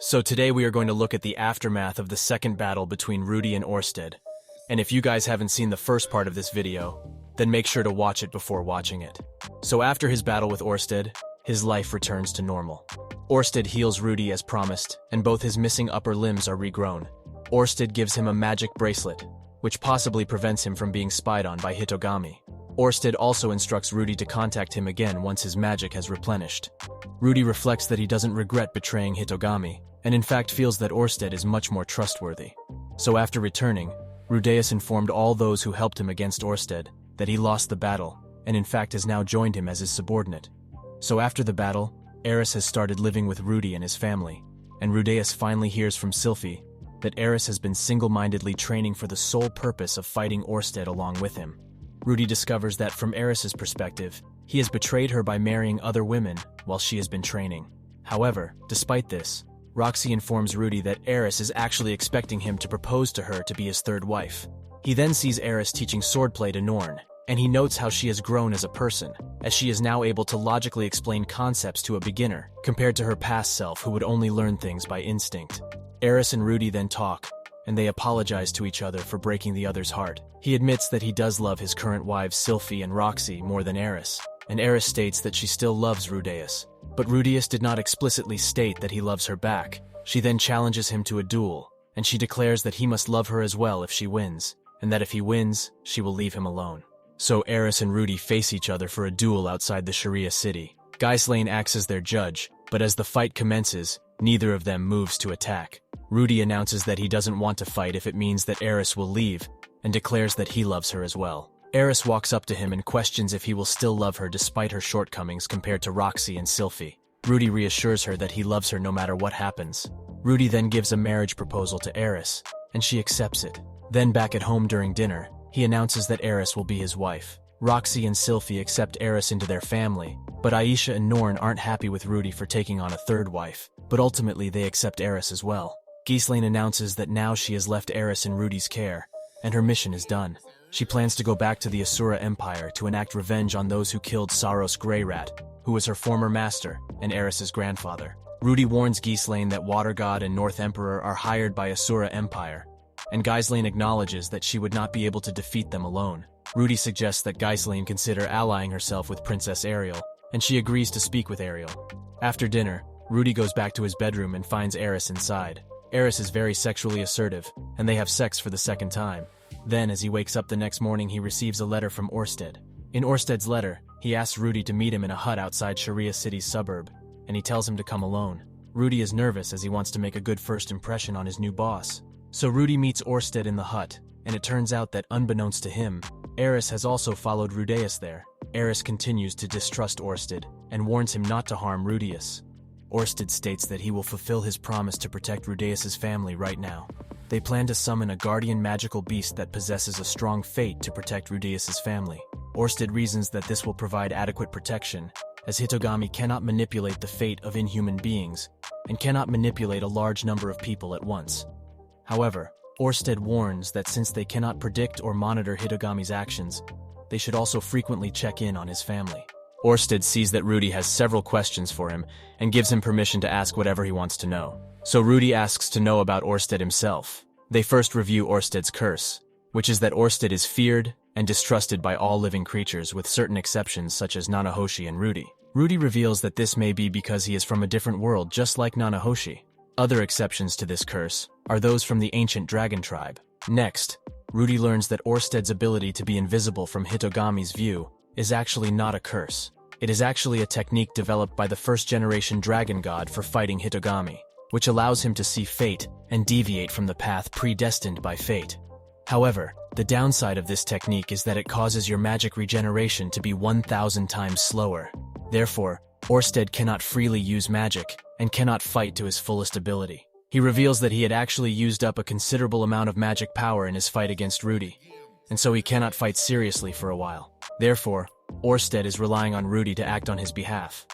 So today we are going to look at the aftermath of the second battle between Rudy and Orsted. And if you guys haven't seen the first part of this video, then make sure to watch it before watching it. So after his battle with Orsted, his life returns to normal. Orsted heals Rudy as promised, and both his missing upper limbs are regrown. Orsted gives him a magic bracelet, which possibly prevents him from being spied on by Hitogami. Orsted also instructs Rudy to contact him again once his magic has replenished. Rudy reflects that he doesn't regret betraying Hitogami, and in fact feels that Orsted is much more trustworthy. So after returning, Rudeus informed all those who helped him against Orsted that he lost the battle, and in fact has now joined him as his subordinate. So after the battle, Eris has started living with Rudy and his family, and Rudeus finally hears from Sylphie that Eris has been single-mindedly training for the sole purpose of fighting Orsted along with him. Rudy discovers that from Eris's perspective, he has betrayed her by marrying other women while she has been training. However, despite this, Roxy informs Rudy that Eris is actually expecting him to propose to her to be his third wife. He then sees Eris teaching swordplay to Norn, and he notes how she has grown as a person, as she is now able to logically explain concepts to a beginner, compared to her past self who would only learn things by instinct. Eris and Rudy then talk, and they apologize to each other for breaking the other's heart. He admits that he does love his current wives Sylphie and Roxy more than Eris, and Eris states that she still loves Rudeus. But Rudeus did not explicitly state that he loves her back. She then challenges him to a duel, and she declares that he must love her as well if she wins, and that if he wins, she will leave him alone. So Eris and Rudy face each other for a duel outside the Sharia city. Ghislaine acts as their judge, but as the fight commences, neither of them moves to attack. Rudy announces that he doesn't want to fight if it means that Eris will leave, and declares that he loves her as well. Eris walks up to him and questions if he will still love her despite her shortcomings compared to Roxy and Sylphie. Rudy reassures her that he loves her no matter what happens. Rudy then gives a marriage proposal to Eris, and she accepts it. Then back at home during dinner, he announces that Eris will be his wife. Roxy and Sylphie accept Eris into their family, but Aisha and Norn aren't happy with Rudy for taking on a third wife, but ultimately they accept Eris as well. Ghislaine announces that now she has left Eris in Rudy's care, and her mission is done. She plans to go back to the Asura Empire to enact revenge on those who killed Saros Greyrat, who was her former master and Eris's grandfather. Rudy warns Ghislaine that Water God and North Emperor are hired by Asura Empire, and Ghislaine acknowledges that she would not be able to defeat them alone. Rudy suggests that Ghislaine consider allying herself with Princess Ariel, and she agrees to speak with Ariel. After dinner, Rudy goes back to his bedroom and finds Eris inside. Eris is very sexually assertive, and they have sex for the second time. Then, as he wakes up the next morning, he receives a letter from Orsted. In Orsted's letter, he asks Rudy to meet him in a hut outside Sharia City's suburb, and he tells him to come alone. Rudy is nervous as he wants to make a good first impression on his new boss. So Rudy meets Orsted in the hut, and it turns out that unbeknownst to him, Eris has also followed Rudeus there. Eris continues to distrust Orsted, and warns him not to harm Rudeus. Orsted states that he will fulfill his promise to protect Rudeus's family right now. They plan to summon a guardian magical beast that possesses a strong fate to protect Rudeus's family. Orsted reasons that this will provide adequate protection, as Hitogami cannot manipulate the fate of inhuman beings, and cannot manipulate a large number of people at once. However, Orsted warns that since they cannot predict or monitor Hitogami's actions, they should also frequently check in on his family. Orsted sees that Rudy has several questions for him and gives him permission to ask whatever he wants to know. So Rudy asks to know about Orsted himself. They first review Orsted's curse, which is that Orsted is feared and distrusted by all living creatures with certain exceptions such as Nanahoshi and Rudy. Rudy reveals that this may be because he is from a different world just like Nanahoshi. Other exceptions to this curse are those from the ancient dragon tribe. Next, Rudy learns that Orsted's ability to be invisible from Hitogami's view is actually not a curse. It is actually a technique developed by the first-generation dragon god for fighting Hitogami, which allows him to see fate and deviate from the path predestined by fate. However, the downside of this technique is that it causes your magic regeneration to be 1,000 times slower. Therefore, Orsted cannot freely use magic and cannot fight to his fullest ability. He reveals that he had actually used up a considerable amount of magic power in his fight against Rudy, and so he cannot fight seriously for a while. Therefore, Orsted is relying on Rudy to act on his behalf.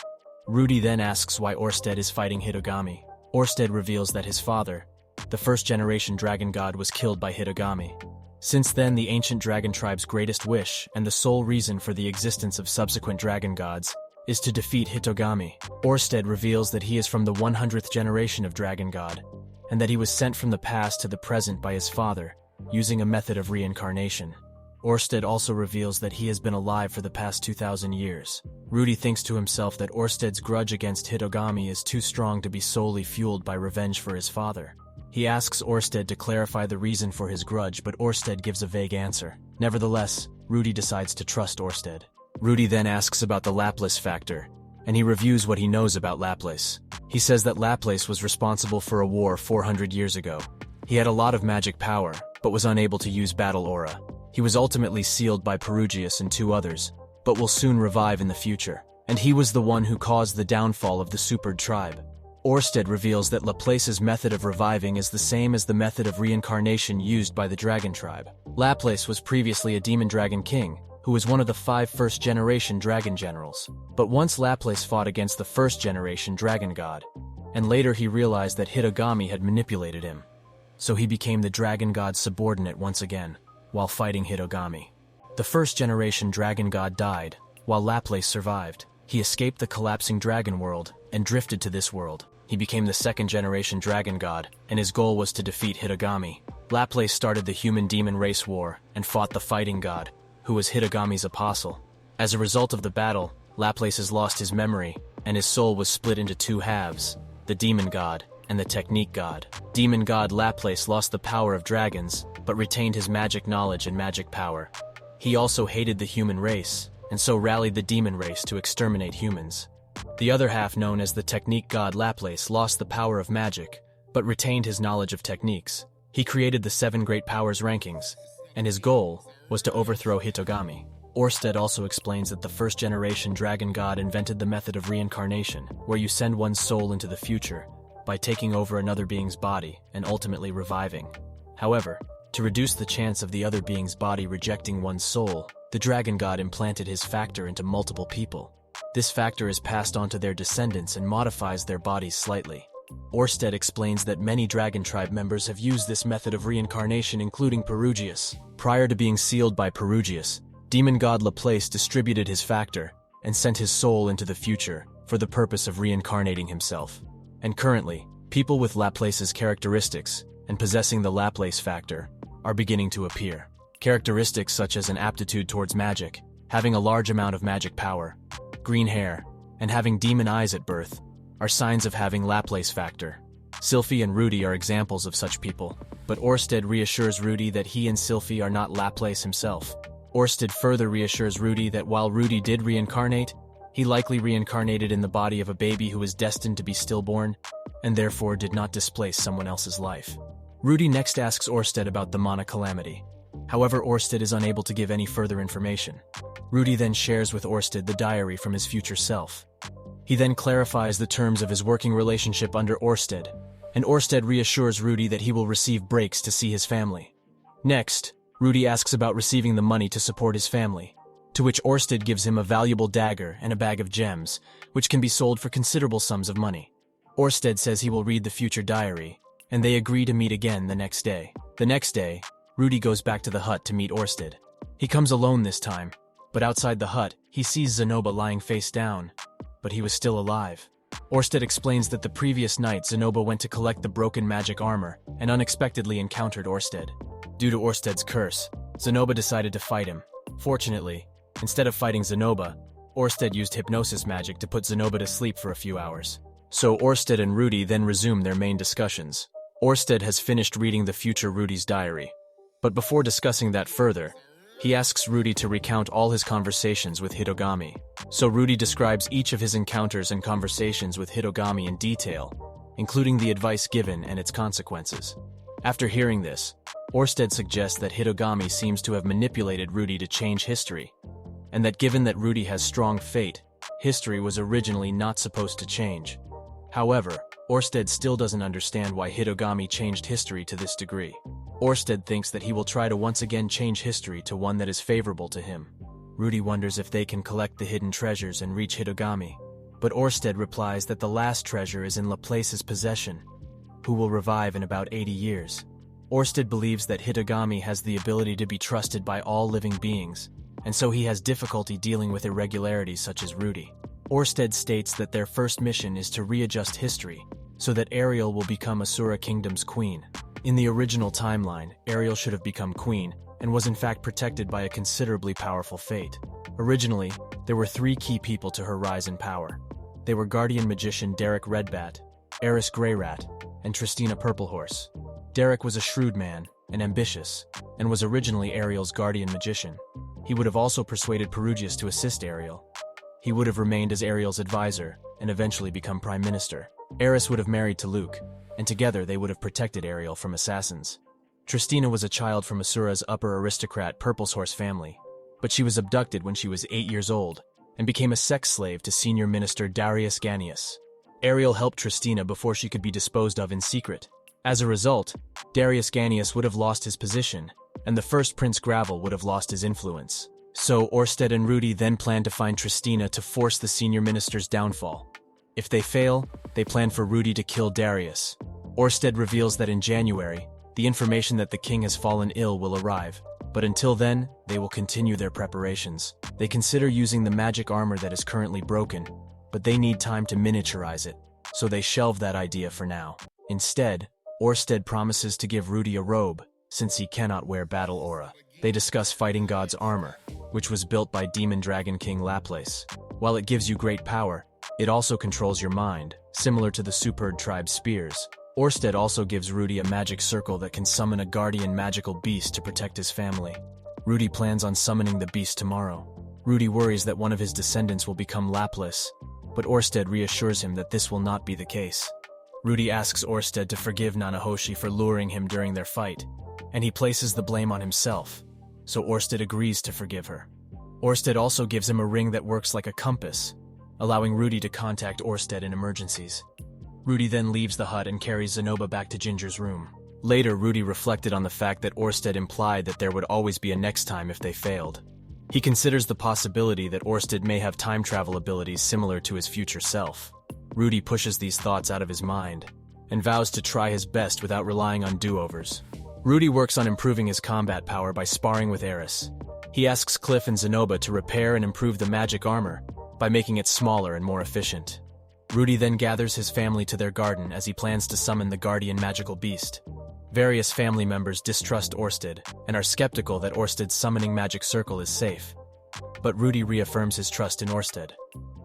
Rudy then asks why Orsted is fighting Hitogami. Orsted reveals that his father, the first-generation dragon god, was killed by Hitogami. Since then, the ancient dragon tribe's greatest wish and the sole reason for the existence of subsequent dragon gods is to defeat Hitogami. Orsted reveals that he is from the 100th generation of Dragon God, and that he was sent from the past to the present by his father, using a method of reincarnation. Orsted also reveals that he has been alive for the past 2,000 years. Rudy thinks to himself that Orsted's grudge against Hitogami is too strong to be solely fueled by revenge for his father. He asks Orsted to clarify the reason for his grudge, but Orsted gives a vague answer. Nevertheless, Rudy decides to trust Orsted. Rudy then asks about the Laplace factor, and he reviews what he knows about Laplace. He says that Laplace was responsible for a war 400 years ago. He had a lot of magic power, but was unable to use battle aura. He was ultimately sealed by Perugius and 2 others, but will soon revive in the future. And he was the one who caused the downfall of the Supered tribe. Orsted reveals that Laplace's method of reviving is the same as the method of reincarnation used by the Dragon tribe. Laplace was previously a demon dragon king, who was one of the 5 first-generation dragon generals. But once Laplace fought against the first-generation dragon god, and later he realized that Hitogami had manipulated him. So he became the dragon god's subordinate once again, while fighting Hitogami. The first-generation dragon god died, while Laplace survived. He escaped the collapsing dragon world and drifted to this world. He became the second-generation dragon god, and his goal was to defeat Hitogami. Laplace started the human-demon race war and fought the fighting god, who was Hitogami's apostle. As a result of the battle, Laplace has lost his memory, and his soul was split into 2 halves, the demon god and the technique god. Demon god Laplace lost the power of dragons, but retained his magic knowledge and magic power. He also hated the human race, and so rallied the demon race to exterminate humans. The other half, known as the technique god Laplace, lost the power of magic, but retained his knowledge of techniques. He created the 7 great powers rankings, and his goal was to overthrow Hitogami. Orsted also explains that the first-generation dragon god invented the method of reincarnation, where you send one's soul into the future by taking over another being's body and ultimately reviving. However, to reduce the chance of the other being's body rejecting one's soul, the dragon god implanted his factor into multiple people. This factor is passed on to their descendants and modifies their bodies slightly. Orsted explains that many Dragon Tribe members have used this method of reincarnation, including Perugius. Prior to being sealed by Perugius, demon god Laplace distributed his factor and sent his soul into the future for the purpose of reincarnating himself. And currently, people with Laplace's characteristics and possessing the Laplace factor are beginning to appear. Characteristics such as an aptitude towards magic, having a large amount of magic power, green hair, and having demon eyes at birth are signs of having Laplace factor. Sylphie and Rudy are examples of such people, but Orsted reassures Rudy that he and Sylphie are not Laplace himself. Orsted further reassures Rudy that while Rudy did reincarnate, he likely reincarnated in the body of a baby who was destined to be stillborn, and therefore did not displace someone else's life. Rudy next asks Orsted about the Mana Calamity. However, Orsted is unable to give any further information. Rudy then shares with Orsted the diary from his future self. He then clarifies the terms of his working relationship under Orsted, and Orsted reassures Rudy that he will receive breaks to see his family. Next, Rudy asks about receiving the money to support his family, to which Orsted gives him a valuable dagger and a bag of gems, which can be sold for considerable sums of money. Orsted says he will read the future diary, and they agree to meet again the next day. The next day, Rudy goes back to the hut to meet Orsted. He comes alone this time, but outside the hut, he sees Zenoba lying face down, but he was still alive. Orsted explains that the previous night Zenoba went to collect the broken magic armor and unexpectedly encountered Orsted. Due to Orsted's curse, Zenoba decided to fight him. Fortunately, instead of fighting Zenoba, Orsted used hypnosis magic to put Zenoba to sleep for a few hours. So Orsted and Rudy then resume their main discussions. Orsted has finished reading the future Rudy's diary. But before discussing that further, he asks Rudy to recount all his conversations with Hitogami. So Rudy describes each of his encounters and conversations with Hitogami in detail, including the advice given and its consequences. After hearing this, Orsted suggests that Hitogami seems to have manipulated Rudy to change history, and that given that Rudy has strong fate, history was originally not supposed to change. However, Orsted still doesn't understand why Hitogami changed history to this degree. Orsted thinks that he will try to once again change history to one that is favorable to him. Rudy wonders if they can collect the hidden treasures and reach Hitogami, but Orsted replies that the last treasure is in Laplace's possession, who will revive in about 80 years. Orsted believes that Hitogami has the ability to be trusted by all living beings, and so he has difficulty dealing with irregularities such as Rudy. Orsted states that their first mission is to readjust history so that Ariel will become Asura Kingdom's queen. In the original timeline, Ariel should have become queen and was in fact protected by a considerably powerful fate. Originally, there were 3 key people to her rise in power. They were Guardian Magician Derek Redbat, Eris Greyrat, and Tristina Purplehorse. Derek was a shrewd man and ambitious, and was originally Ariel's Guardian Magician. He would have also persuaded Perugius to assist Ariel. He would have remained as Ariel's advisor and eventually become Prime Minister. Eris would have married to Luke, and together they would have protected Ariel from assassins. Tristina was a child from Asura's upper aristocrat Purplehorse family, but she was abducted when she was 8 years old and became a sex slave to Senior Minister Darius Ganius. Ariel helped Tristina before she could be disposed of in secret. As a result, Darius Ganius would have lost his position, and the first Prince Gravel would have lost his influence. So Orsted and Rudy then plan to find Tristina to force the Senior Minister's downfall. If they fail, they plan for Rudy to kill Darius. Orsted reveals that in January, the information that the king has fallen ill will arrive, but until then, they will continue their preparations. They consider using the magic armor that is currently broken, but they need time to miniaturize it, so they shelve that idea for now. Instead, Orsted promises to give Rudy a robe, since he cannot wear battle aura. They discuss fighting god's armor, which was built by Demon Dragon King Laplace. While it gives you great power, it also controls your mind, similar to the Superd tribe's spears. Orsted also gives Rudy a magic circle that can summon a guardian magical beast to protect his family. Rudy plans on summoning the beast tomorrow. Rudy worries that one of his descendants will become Laplace, but Orsted reassures him that this will not be the case. Rudy asks Orsted to forgive Nanahoshi for luring him during their fight, and he places the blame on himself, so Orsted agrees to forgive her. Orsted also gives him a ring that works like a compass, allowing Rudy to contact Orsted in emergencies. Rudy then leaves the hut and carries Zenoba back to Ginger's room. Later, Rudy reflected on the fact that Orsted implied that there would always be a next time if they failed. He considers the possibility that Orsted may have time travel abilities similar to his future self. Rudy pushes these thoughts out of his mind and vows to try his best without relying on do-overs. Rudy works on improving his combat power by sparring with Eris. He asks Cliff and Zenoba to repair and improve the magic armor by making it smaller and more efficient. Rudy then gathers his family to their garden as he plans to summon the guardian magical beast. Various family members distrust Orsted and are skeptical that Orsted's summoning magic circle is safe. But Rudy reaffirms his trust in Orsted.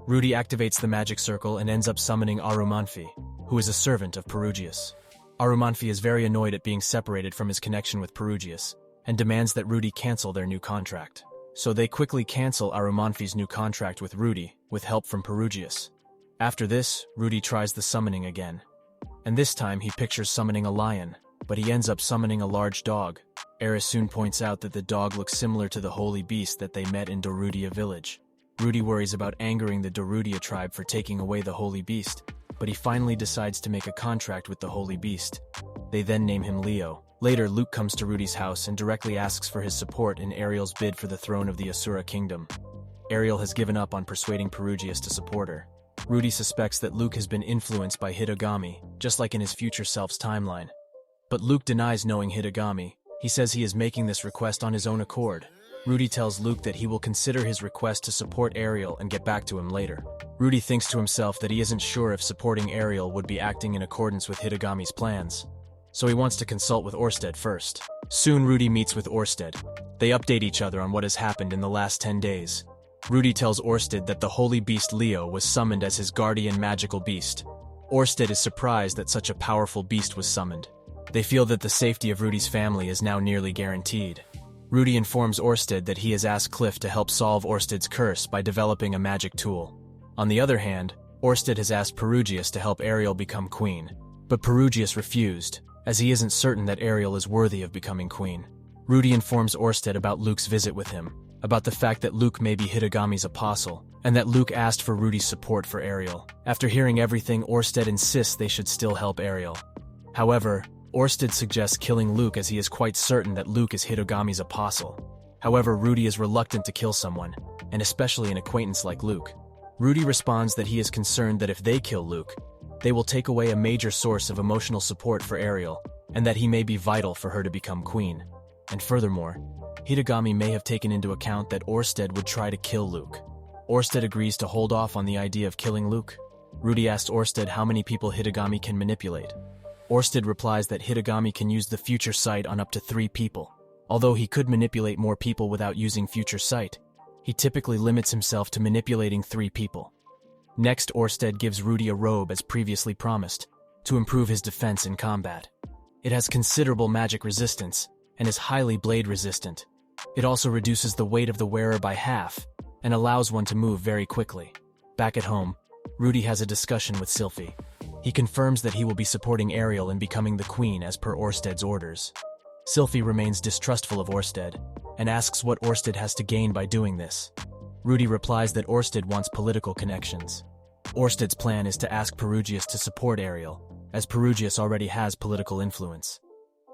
Rudy activates the magic circle and ends up summoning Arumanfi, who is a servant of Perugius. Arumanfi is very annoyed at being separated from his connection with Perugius and demands that Rudy cancel their new contract. So they quickly cancel Arumanfi's new contract with Rudy, with help from Perugius. After this, Rudy tries the summoning again. And this time he pictures summoning a lion, but he ends up summoning a large dog. Eris soon points out that the dog looks similar to the holy beast that they met in Dorudia village. Rudy worries about angering the Dorudia tribe for taking away the holy beast, but he finally decides to make a contract with the holy beast. They then name him Leo. Later, Luke comes to Rudy's house and directly asks for his support in Ariel's bid for the throne of the Asura kingdom. Ariel has given up on persuading Perugius to support her. Rudy suspects that Luke has been influenced by Hitogami, just like in his future self's timeline. But Luke denies knowing Hitogami. He says he is making this request on his own accord. Rudy tells Luke that he will consider his request to support Ariel and get back to him later. Rudy thinks to himself that he isn't sure if supporting Ariel would be acting in accordance with Hitogami's plans, so he wants to consult with Orsted first. Soon Rudy meets with Orsted. They update each other on what has happened in the last 10 days. Rudy tells Orsted that the holy beast Leo was summoned as his guardian magical beast. Orsted is surprised that such a powerful beast was summoned. They feel that the safety of Rudy's family is now nearly guaranteed. Rudy informs Orsted that he has asked Cliff to help solve Orsted's curse by developing a magic tool. On the other hand, Orsted has asked Perugius to help Ariel become queen, but Perugius refused, as he isn't certain that Ariel is worthy of becoming queen. Rudy informs Orsted about Luke's visit with him, about the fact that Luke may be Hitogami's apostle, and that Luke asked for Rudy's support for Ariel. After hearing everything, Orsted insists they should still help Ariel. However, Orsted suggests killing Luke as he is quite certain that Luke is Hitogami's apostle. However, Rudy is reluctant to kill someone, and especially an acquaintance like Luke. Rudy responds that he is concerned that if they kill Luke, they will take away a major source of emotional support for Ariel, and that he may be vital for her to become queen. And furthermore, Hitogami may have taken into account that Orsted would try to kill Luke. Orsted agrees to hold off on the idea of killing Luke. Rudy asks Orsted how many people Hitagami can manipulate. Orsted replies that Hitagami can use the future sight on up to 3 people. Although he could manipulate more people without using future sight, he typically limits himself to manipulating 3 people. Next, Orsted gives Rudy a robe as previously promised, to improve his defense in combat. It has considerable magic resistance, and is highly blade resistant. It also reduces the weight of the wearer by half, and allows one to move very quickly. Back at home, Rudy has a discussion with Sylphie. He confirms that he will be supporting Ariel in becoming the queen as per Orsted's orders. Sylphie remains distrustful of Orsted, and asks what Orsted has to gain by doing this. Rudy replies that Orsted wants political connections. Orsted's plan is to ask Perugius to support Ariel, as Perugius already has political influence.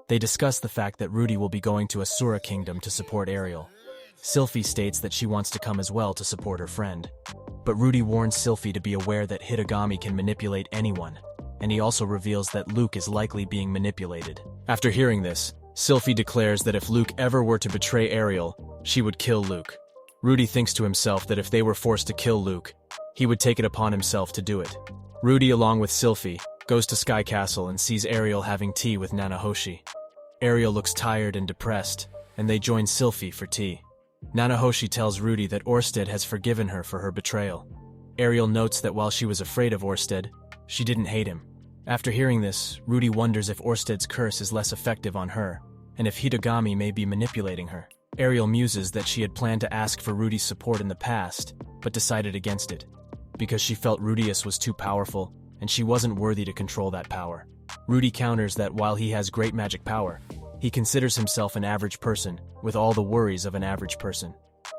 They discuss the fact that Rudy will be going to Asura Kingdom to support Ariel. Sylphie states that she wants to come as well to support her friend. But Rudy warns Sylphie to be aware that Hitagami can manipulate anyone, and he also reveals that Luke is likely being manipulated. After hearing this, Sylphie declares that if Luke ever were to betray Ariel, she would kill Luke. Rudy thinks to himself that if they were forced to kill Luke, he would take it upon himself to do it. Rudy, along with Sylphie, goes to Sky Castle and sees Ariel having tea with Nanahoshi. Ariel looks tired and depressed, and they join Sylphie for tea. Nanahoshi tells Rudy that Orsted has forgiven her for her betrayal. Ariel notes that while she was afraid of Orsted, she didn't hate him. After hearing this, Rudy wonders if Orsted's curse is less effective on her, and if Hitagami may be manipulating her. Ariel muses that she had planned to ask for Rudy's support in the past, but decided against it, because she felt Rudeus was too powerful, and she wasn't worthy to control that power. Rudy counters that while he has great magic power, he considers himself an average person, with all the worries of an average person.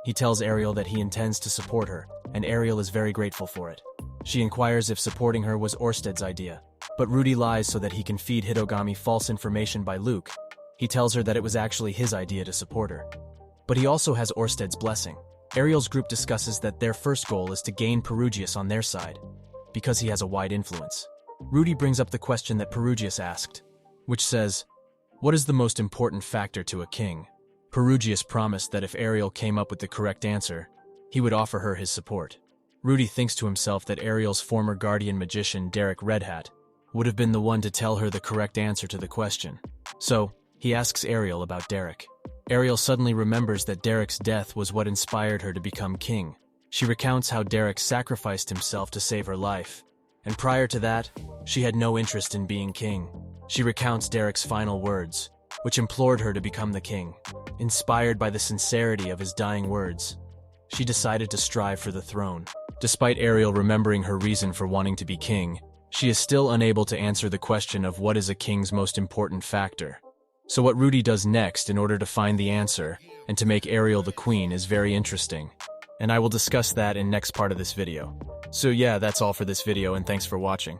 He tells Ariel that he intends to support her, and Ariel is very grateful for it. She inquires if supporting her was Orsted's idea, but Rudy lies so that he can feed Hitagami false information by Luke. He tells her that it was actually his idea to support her. But he also has Orsted's blessing. Ariel's group discusses that their first goal is to gain Perugius on their side, because he has a wide influence. Rudy brings up the question that Perugius asked, which says, "What is the most important factor to a king?" Perugius promised that if Ariel came up with the correct answer, he would offer her his support. Rudy thinks to himself that Ariel's former guardian magician, Derek Redhat, would have been the one to tell her the correct answer to the question. So, he asks Ariel about Derek. Ariel suddenly remembers that Derek's death was what inspired her to become king. She recounts how Derek sacrificed himself to save her life, and prior to that, she had no interest in being king. She recounts Derek's final words, which implored her to become the king. Inspired by the sincerity of his dying words, she decided to strive for the throne. Despite Ariel remembering her reason for wanting to be king, she is still unable to answer the question of what is a king's most important factor. So what Rudy does next in order to find the answer and to make Ariel the queen is very interesting, and I will discuss that in next part of this video. So yeah, that's all for this video, and thanks for watching.